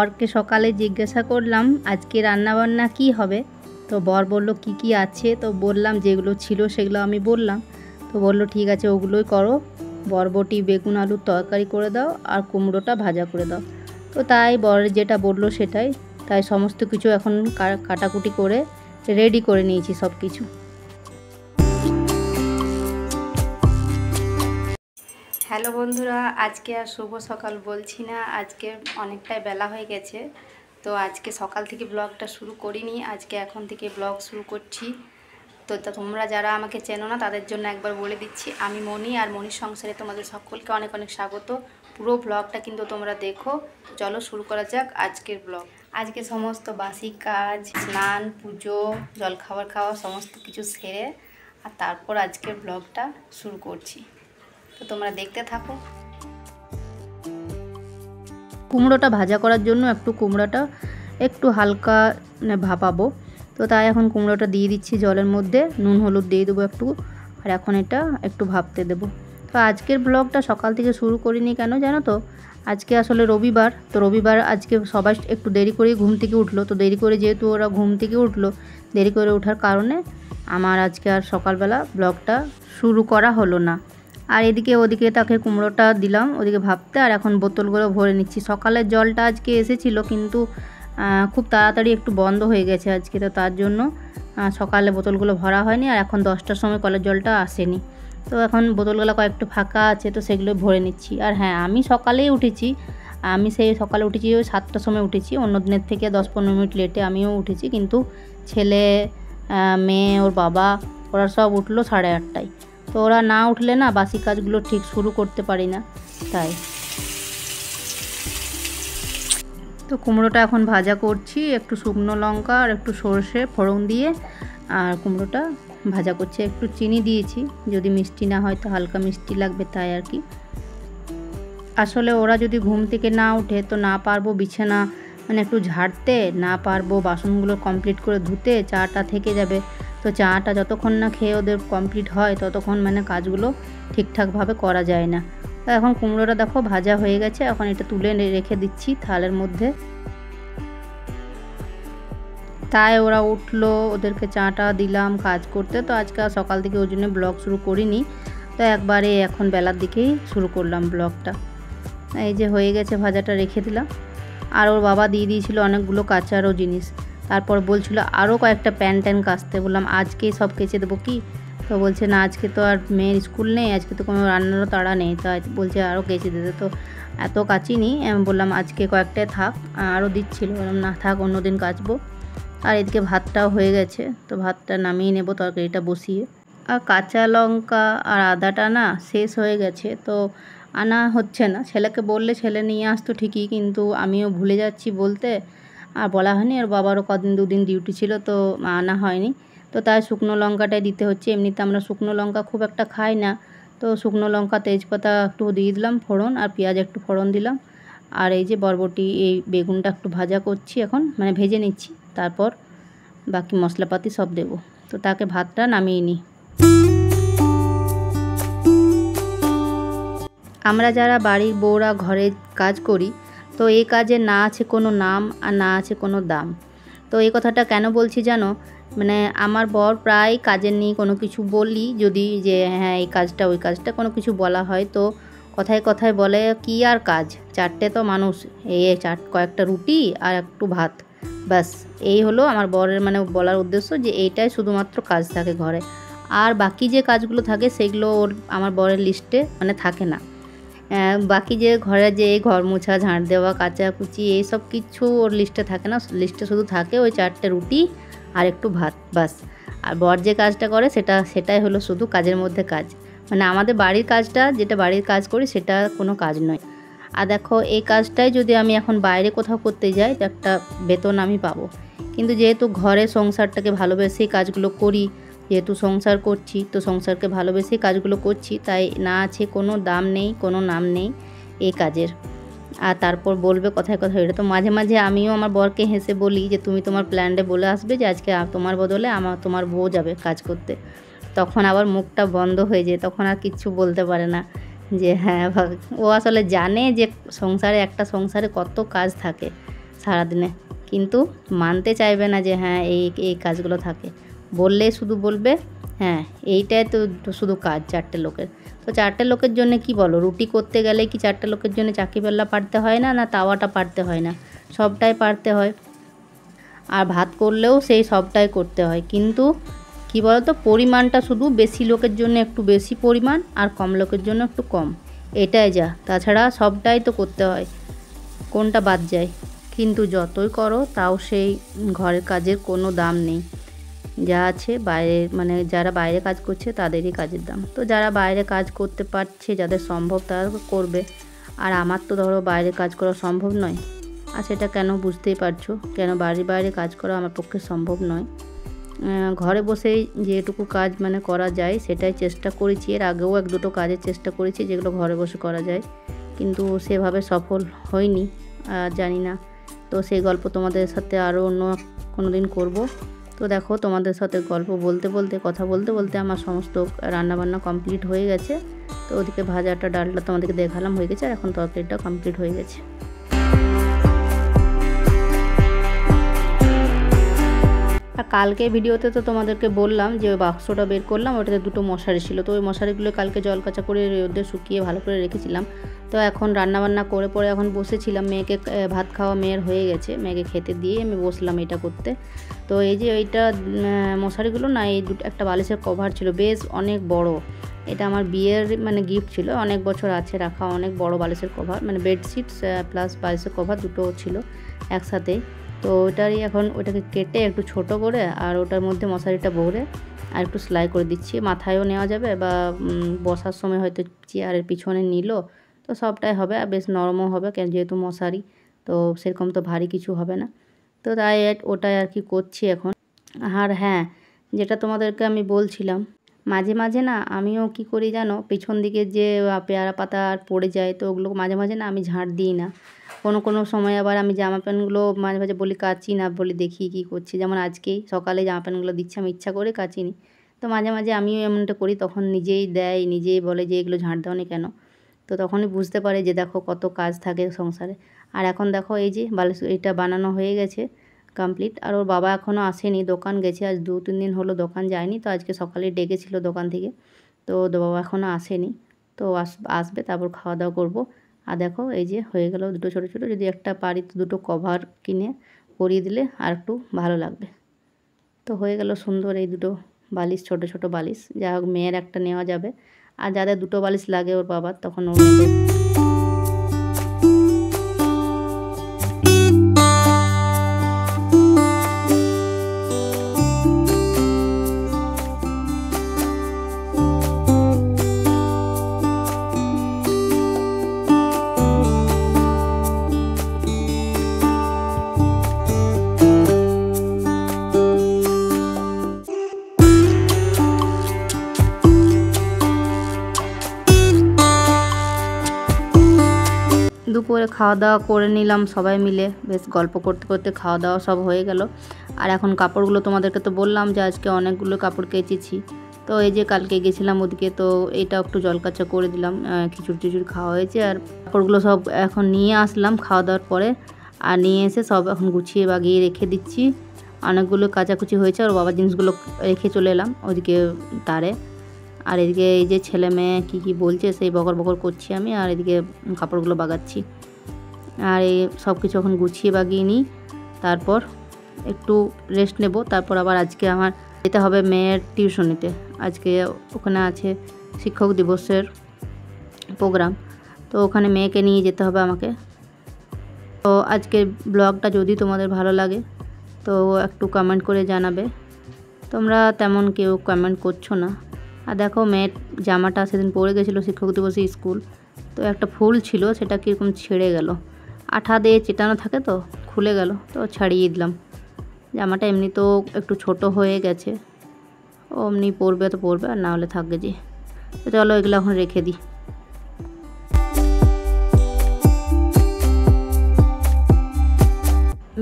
বরকে সকালে জিজ্ঞাসা করলাম আজকে রান্নাবান্না কি হবে। তো বর বলল কি কি আছে, তো বললাম যেগুলো ছিল সেগুলো আমি বললাম। তো বলল ঠিক আছে ওগুলোই করো, বরবটি বেগুন আলুর তরকারি করে দাও আর কুমড়োটা ভাজা করে দাও। তো তাই বরের যেটা বললো সেটাই, তাই সমস্ত কিছু এখন কাটাকুটি করে রেডি করে নিয়েছি সব কিছু। হ্যালো বন্ধুরা, আজকে আর শুভ সকাল বলছি না, আজকে অনেকটাই বেলা হয়ে গেছে। তো আজকে সকাল থেকে ব্লগটা শুরু করিনি, আজকে এখন থেকে ব্লগ শুরু করছি। তো তোমরা যারা আমাকে চেনো না তাদের জন্য একবার বলে দিচ্ছি, আমি মনি, আর মনির সংসারে তোমাদের সকলকে অনেক অনেক স্বাগত। পুরো ব্লগটা কিন্তু তোমরা দেখো। চলো শুরু করা যাক আজকের ব্লগ। আজকে সমস্ত বাসি কাজ, স্নান, পুজো, জলখাবার খাওয়া সমস্ত কিছু সেরে আর তারপর আজকের ব্লগটা শুরু করছি। তো তোমরা দেখতে থাকো। কুমড়োটা ভাজা করার জন্য কুমড়োটা একটু হালকা ভাপাবো। তো তাই এখন কুমড়োটা দিয়ে দিচ্ছি জলের মধ্যে, নুন হলুদ দিয়ে দেবো একটু, আর এখন এটা একটু ভাপতে দেবো। তো আজকের ব্লগটা সকাল থেকে শুরু করিনি কেন জানো তো, আজকে আসলে রবিবার। তো রবিবার আজকে সবাই একটু দেরি করেই ঘুম থেকে উঠলো। তো দেরি করে যেহেতু ওরা ঘুম থেকে উঠলো, দেরি করে ওঠার কারণে আমার আজকে আর সকালবেলা ব্লগটা শুরু করা হলো না। আর এদিকে ওদিকে তাকে কুমড়োটা দিলাম ওদিকে ভাবতে, আর এখন বোতলগুলো ভরে নিচ্ছি। সকালের জলটা আজকে এসেছিলো কিন্তু খুব তাড়াতাড়ি একটু বন্ধ হয়ে গেছে আজকে, তো তার জন্য সকালে বোতলগুলো ভরা হয়নি। আর এখন 10টার সময় কলের জলটা আসেনি, তো এখন বোতলগুলো কয়েকটু ফাঁকা আছে, তো সেগুলো ভরে নিচ্ছি। আর হ্যাঁ, আমি সকালেই উঠেছি, আমি সেই সকালে উঠেছি ওই 7টার সময় উঠেছি, অন্য দিনের থেকে 10-15 মিনিট লেটে আমিও উঠেছি। কিন্তু ছেলে, মেয়ে, ওর বাবা, ওরা সব উঠলো 8:30টায়। তো ওরা না উঠলে না বাসি কাজগুলো ঠিক শুরু করতে পারি না, তাই। তো কুমড়োটা এখন ভাজা করছি, একটু শুকনো লঙ্কা আর একটু সর্ষে ফোড়ন দিয়ে, আর কুমড়োটা ভাজা করছি। একটু চিনি দিয়েছি, যদি মিষ্টি না হয় তো হালকা মিষ্টি লাগবে, তাই আর কি। আসলে ওরা যদি ঘুম থেকে না উঠে তো না পারবো বিছানা একটু ঝাড়তে, না পারবো বাসনগুলো কমপ্লিট করে ধুতে, চাটা থেকে যাবে। তো চাটা যতক্ষণ না খেয়ে ওদের কমপ্লিট হয় ততক্ষণ কাজগুলো ঠিকঠাকভাবে করা যায় না। তো এখন কুমড়োটা দেখো ভাজা হয়ে গেছে, এখন এটা তুলে রেখে দিচ্ছি থালের মধ্যে। তাই ওরা উঠলো, ওদেরকে চাটা দিলাম কাজ করতে। তো আজকে সকাল থেকে ওই জন্য ব্লগ শুরু করিনি, তো একবারে এখন বেলার দিকেই শুরু করলাম ব্লগটা। এই যে হয়ে গেছে, ভাজাটা রেখে দিলাম। আর ওর বাবা দিয়ে দিয়েছিল অনেকগুলো কাচারও জিনিস, তারপর বলছিল আরও কয়েকটা প্যান ট্যান কাচতে। বললাম আজকেই সব কেচে দেবো কি? তো বলছে না আজকে তো আর মেয়ের স্কুল নেই, আজকে তো কোনো রান্নারও তাড়া নেই, তাই বলছে আরও কেচে দিতে। তো এত কাচিনি, আমি বললাম আজকে কয়েকটায় থাক, আরও দিচ্ছিল, বললাম না থাক অন্য দিন কাচবো। আর এদিকে ভাতটাও হয়ে গেছে, তো ভাতটা নামিয়ে নেব তরকারিটা বসিয়ে। আর কাঁচা লঙ্কা আর আদাটা না শেষ হয়ে গেছে, তো আনা হচ্ছে না। ছেলেকে বললে ছেলে নিয়ে আসতো ঠিকই, কিন্তু আমিও ভুলে যাচ্ছি বলতে, আর বলা হয়নি। আর বাবারও দুদিন ডিউটি ছিল, তো আনা হয়নি। তো তাই শুকনো লঙ্কাটাই দিতে হচ্ছে। এমনিতে আমরা শুকনো লঙ্কা খুব একটা খাই না, তো শুকনো লঙ্কা তেজপাতা একটু দিয়ে দিলাম ফোড়ন, আর পেঁয়াজ একটু ফোড়ন দিলাম। আর এই যে বরবটি, এই বেগুনটা একটু ভাজা করছি এখন, ভেজে নিচ্ছি, তারপর বাকি মশলাপাতি সব দেব। তো তাকে ভাতটা নামিয়ে নিই। আমরা যারা বাড়ির বউরা ঘরে কাজ করি, তো এই কাজে না আছে কোনো নাম আর না আছে কোনো দাম। তো এই কথাটা কেন বলছি জানো, আমার বর প্রায় কাজের নিয়ে কোনো কিছু বলি যদি, যে হ্যাঁ এই কাজটা ওই কাজটা কোনো কিছু বলা হয়, তো কথায় কথায় বলে কি আর কাজ, 4টে তো মানুষ, এই কয়েকটা রুটি আর একটু ভাত, ব্যাস। এই হলো আমার বরের বলার উদ্দেশ্য, যে এইটাই শুধুমাত্র কাজ থাকে ঘরে। আর বাকি যে কাজগুলো থাকে সেগুলো আমার বরের লিস্টে থাকে না। বাকি যে ঘরে যে ঘর মোছা, ঝাঁট দেওয়া, কাচাকুচি, এইসব কিছু ওর লিস্টে থাকে না। লিস্টে শুধু থাকে ওই 4টে রুটি আর একটু ভাত, বাস। আর বর যে কাজটা করে সেটাই হলো শুধু কাজের মধ্যে কাজ। আমাদের বাড়ির কাজটা, যেটা বাড়ির কাজ করি, সেটা কোনো কাজ নয়। আর দেখো এই কাজটাই যদি আমি এখন বাইরে কোথাও করতে যাই, তো একটা বেতন আমি পাবো। কিন্তু যেহেতু ঘরে সংসারটাকে ভালোবেসেই কাজগুলো করি, যেহেতু সংসার করছি, তো সংসারকে ভালোবেসেই কাজগুলো করছি, তাই না আছে কোনো দাম নেই, কোনো নাম নেই এই কাজের। আর তারপর বলবে কথায় কথায়, এটা তো মাঝে মাঝে আমিও আমার বরকে হেসে বলি যে তুমি তোমার প্ল্যান্ডে বলে আসবে যে আজকে তোমার বদলে তোমার বউ যাবে কাজ করতে। তখন আবার মুখটা বন্ধ হয়ে যায়, তখন আর কিচ্ছু বলতে পারে না। যে হ্যাঁ, ও আসলে জানে যে একটা সংসারে কত কাজ থাকে, সারাদিনে, কিন্তু মানতে চাইবে না যে হ্যাঁ এই এই কাজগুলো থাকে। বললে শুধু বলবে হ্যাঁ এইটাই তো শুধু কাজ 4টে লোকের। তো 4টে লোকের জন্য কি বলো, রুটি করতে গেলে কি 4টে লোকের জন্য চাকি বেল্লা পারতে হয় না, না তাওয়াটা পারতে হয় না, সবটাই পারতে হয়। আর ভাত করলেও সেই সবটাই করতে হয়, কিন্তু কি বলো তো, পরিমাণটা শুধু বেশি লোকের জন্য একটু বেশি পরিমাণ আর কম লোকের জন্য একটু কম, এটাই যা। তাছাড়া সবটাই তো করতে হয়, কোনটা বাদ যায়? কিন্তু যতই করো তাও সেই ঘরের কাজের কোনো দাম নেই। যা আছে বাইরে, মানে যারা বাইরে কাজ করছে তাদেরই কাজের দাম। তো যারা বাইরে কাজ করতে পারছে, যাদের সম্ভব তারা করবে। আর আমার তো ধরো বাইরে কাজ করা সম্ভব নয়। আর সেটা কেন বুঝতেই পারছো, কেন বাড়ির বাইরে কাজ করা আমার পক্ষে সম্ভব নয়। ঘরে বসেই যেটুকু কাজ মানে করা যায় সেটাই চেষ্টা করেছি। এর আগেও 1-2টো কাজের চেষ্টা করেছি যেগুলো ঘরে বসে করা যায়, কিন্তু সেভাবে সফল হয়নি, জানি না। তো সেই গল্প তোমাদের সাথে আরও অন্য কোনো দিন করব। তো দেখো তোমাদের সাথে গল্প বলতে বলতে, কথা বলতে বলতে আমার সমস্ত রান্নাবান্না কমপ্লিট হয়ে গেছে। তো ওদিকে ভাজাটা ডালটা তোমাদেরকে দেখালাম হয়ে গেছে, আর এখন তরকারিটা কমপ্লিট হয়ে গেছে। আর কালকে ভিডিওতে তো তোমাদেরকে বললাম যে ওই বাক্সটা বের করলাম, ওটাতে 2টো মশারি ছিল। তো ওই মশারিগুলো কালকে জল কাচা করে রোদে শুকিয়ে ভালো করে রেখেছিলাম। তো এখন রান্নাবান্না করে পরে এখন বসেছিলাম, মেয়েকে ভাত খাওয়া মেয়ের হয়ে গেছে, মেয়েকে খেতে দিয়ে আমি বসলাম এটা করতে। তো এই যে ওইটা মশারিগুলো না, এই একটা বালিশের কভার ছিল বেশ অনেক বড়, এটা আমার বিয়ের মানে গিফট ছিল, অনেক বছর আছে রাখা, অনেক বড় বালিশের কভার, মানে বেডশিট প্লাস বালিশের কভার দুটো ছিল একসাথে। তো ওটারই এখন ওটাকে কেটে একটু ছোট করে আর ওটার মধ্যে মশারিটা ভরে আর একটু সেলাই করে দিচ্ছি। মাথায়ও নেওয়া যাবে, বা বসার সময় হয়তো চেয়ারের পিছনে নিল, তো সবটাই হবে, আর বেশ নরমও হবে, কেন যেহেতু মশারি, তো সেরকম তো ভারী কিছু হবে না। তো তাই ওটাই আর কি করছি এখন। আর হ্যাঁ, যেটা তোমাদেরকে আমি বলছিলাম, মাঝে মাঝে না আমিও কি করি জানো, পিছন দিকে যে পেয়ারা পাতা আর পড়ে যায়, তো ওগুলো মাঝে মাঝে না আমি ঝাঁট দিই না। কোনো সময় আবার আমি জামা প্যান্টগুলো মাঝে মাঝে বলি কাচি না, বলি দেখি কী করছি। যেমন আজকেই সকালে জামা প্যান্টগুলো দিচ্ছি, আমি ইচ্ছা করে কাচিনি। তো মাঝে মাঝে আমিও এমনটা করি, তখন নিজেই দেয়, নিজেই বলে যে এগুলো ঝাঁট দাওনি কেন। তো তখনই বুঝতে পারে যে দেখো কত কাজ থাকে সংসারে। আর এখন দেখো এই যে বালিশ এটা বানানো হয়ে গেছে কমপ্লিট। আর ওর বাবা এখনও আসেনি, দোকান গেছে, আজ 2-3 দিন হলো দোকান যায়নি। তো আজকে সকালে ডেকেছিল দোকান থেকে, তো বাবা এখনও আসেনি। তো আসবে, তারপর খাওয়া দাওয়া করবো। আর দেখো এই যে হয়ে গেল 2টো ছোটো ছোটো, যদি একটা পারি তো 2টো কভার কিনে পরিয়ে দিলে আর একটু ভালো লাগবে। তো হয়ে গেল সুন্দর এই 2টো বালিশ, ছোট ছোট বালিশ। যা হোক মেয়ের একটা নেওয়া যাবে, আর যাদের 2টো বালিশ লাগে ওর বাবার, তখন ওর মেয়েদের। দুপুরে খাওয়া দাওয়া করে নিলাম সবাই মিলে, বেশ গল্প করতে করতে খাওয়া দাওয়া সব হয়ে গেল। আর এখন কাপড়গুলো তোমাদেরকে তো বললাম যে আজকে অনেকগুলো কাপড় কেচেছি। তো এই যে কালকে গেছিলাম ওদিকে, তো এটা একটু জল কাচা করে দিলাম, খিচুড়ি টিচুড়ি খাওয়া হয়েছে। আর কাপড়গুলো সব এখন নিয়ে আসলাম খাওয়া দাওয়ার পরে, আর নিয়ে এসে সব এখন গুছিয়ে বাগিয়ে রেখে দিচ্ছি। অনেকগুলো কাচাকুচি হয়েছে, আর বাবার জিনিসগুলো রেখে চলে এলাম ওইদিকে তারে। আর এদিকে এই যে ছেলে মেয়ে কী বলছে সেই বকর বকর করছি আমি, আর এদিকে কাপড়গুলো বাগাচ্ছি। আর এই সব কিছু এখন গুছিয়ে বাগিয়ে নিই, তারপর একটু রেস্ট নেব। তারপর আবার আজকে আমার যেতে হবে মেয়ের টিউশনিতে, আজকে ওখানে আছে শিক্ষক দিবসের প্রোগ্রাম, তো ওখানে মেয়েকে নিয়ে যেতে হবে আমাকে। তো আজকের ব্লগটা যদি তোমাদের ভালো লাগে তো একটু কমেন্ট করে জানাবে। তোমরা তেমন কেউ কমেন্ট করছো না। আর দেখো মেয়ের জামাটা সেদিন পরে গেছিলো শিক্ষক দিবসে স্কুল, তো একটা ফুল ছিল সেটা কীরকম ছিঁড়ে গেল, আঠা দিয়ে চেটানো থাকে তো খুলে গেল, তো ছাড়িয়ে দিলাম। জামাটা এমনি তো একটু ছোট হয়ে গেছে, ও এমনি পরবে তো পরবে, আর না হলে থাকবে যে। তো চলো এগুলো এখন রেখে দিই।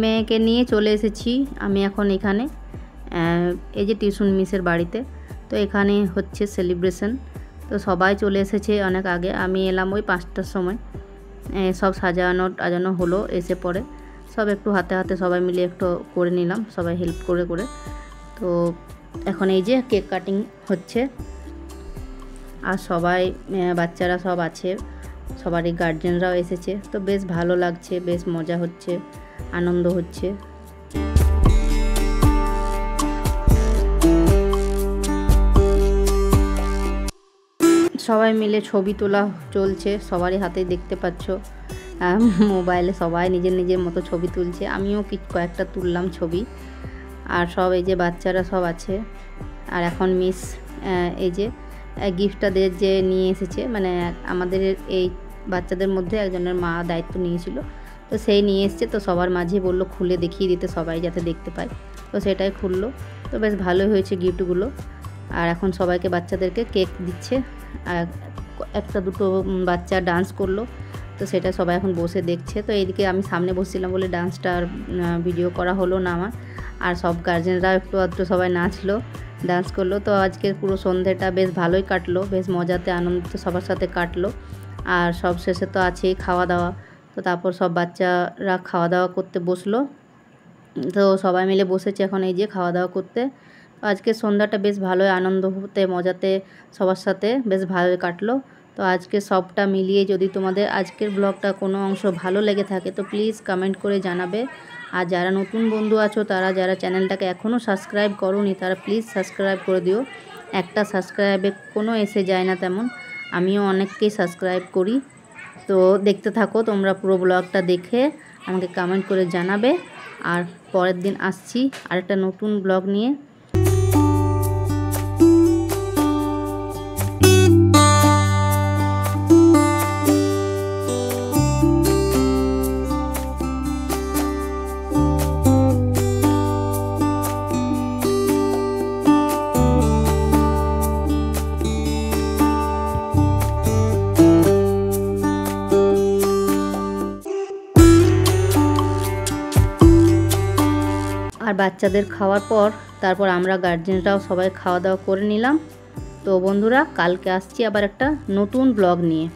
মেয়েকে নিয়ে চলে এসেছি আমি এখন এখানে, এই যে টিউশন মিসের বাড়িতে। তো এখানে হচ্ছে সেলিব্রেশন, তো সবাই চলে এসেছে অনেক আগে, আমি এলাম ওই 5টার সময়। সব সাজানো টাজানো হলো এসে পরে। সব একটু হাতে হাতে সবাই মিলে একটু করে নিলাম, সবাই হেল্প করে করে। তো এখন এই যে কেক কাটিং হচ্ছে, আর সবাই বাচ্চারা সব আছে, সবারই গার্জেনরাও এসেছে। তো বেশ ভালো লাগছে, বেশ মজা হচ্ছে, আনন্দ হচ্ছে। সবাই মিলে ছবি তোলা চলছে, সবারই হাতে দেখতে পাচ্ছ মোবাইলে সবাই নিজের নিজের মতো ছবি তুলছে। আমিও কয়েকটা তুললাম ছবি। আর সব এই যে বাচ্চারা সব আছে। আর এখন মিস এই যে গিফটটা যে নিয়ে এসেছে, মানে আমাদের এই বাচ্চাদের মধ্যে একজনের মা দায়িত্ব নিয়েছিল, তো সেই নিয়ে এসছে। তো সবার মাঝে বললো খুলে দেখিয়ে দিতে সবাই যাতে দেখতে পায়, তো সেটাই খুললো। তো বেশ ভালোই হয়েছে গিফটগুলো। আর এখন সবাইকে বাচ্চাদেরকে কেক দিচ্ছে। আর একটা দুটো বাচ্চা ডান্স করলো, তো সেটা সবাই এখন বসে দেখছে। তো এইদিকে আমি সামনে বসছিলাম বলে ডান্সটা আর ভিডিও করা হলো না আমার। আর সব গার্জেনরা একটু আধটু সবাই নাচলো, ডান্স করলো। তো আজকের পুরো সন্ধ্যেটা বেশ ভালোই কাটলো, বেশ মজাতে আনন্দিত সবার সাথে কাটলো। আর সব শেষে তো আছেই খাওয়া দাওয়া। তো তারপর সব বাচ্চারা খাওয়া দাওয়া করতে বসলো। তো সবাই মিলে বসেছে এখন এই যে খাওয়া দাওয়া করতে। আজকের সন্ধ্যাটা বেশ ভালোই আনন্দ হতে মজাতে সবার সাথে বেশ ভালোই কাটলো। তো আজকে সবটা মিলিয়ে যদি তোমাদের আজকের ব্লগটা কোনো অংশ ভালো লেগে থাকে তো প্লিজ কমেন্ট করে জানাবে। আর যারা নতুন বন্ধু আছো, তারা যারা চ্যানেলটাকে এখনও সাবস্ক্রাইব করোনি, তারা প্লিজ সাবস্ক্রাইব করে দিও। একটা সাবস্ক্রাইবে কোনো এসে যায় না তেমন, আমিও অনেককেই সাবস্ক্রাইব করি। তো দেখতে থাকো তোমরা পুরো ব্লগটা, দেখে আমাকে কমেন্ট করে জানাবে। আর পরের দিন আসছি আরেকটা নতুন ব্লগ নিয়ে। আর বাচ্চাদের খাওয়ার পর তারপর আমরা গার্জেনরাও সবাই খাওয়া দাওয়া করে নিলাম। তো বন্ধুরা, কালকে আসছি আবার একটা নতুন ব্লগ নিয়ে।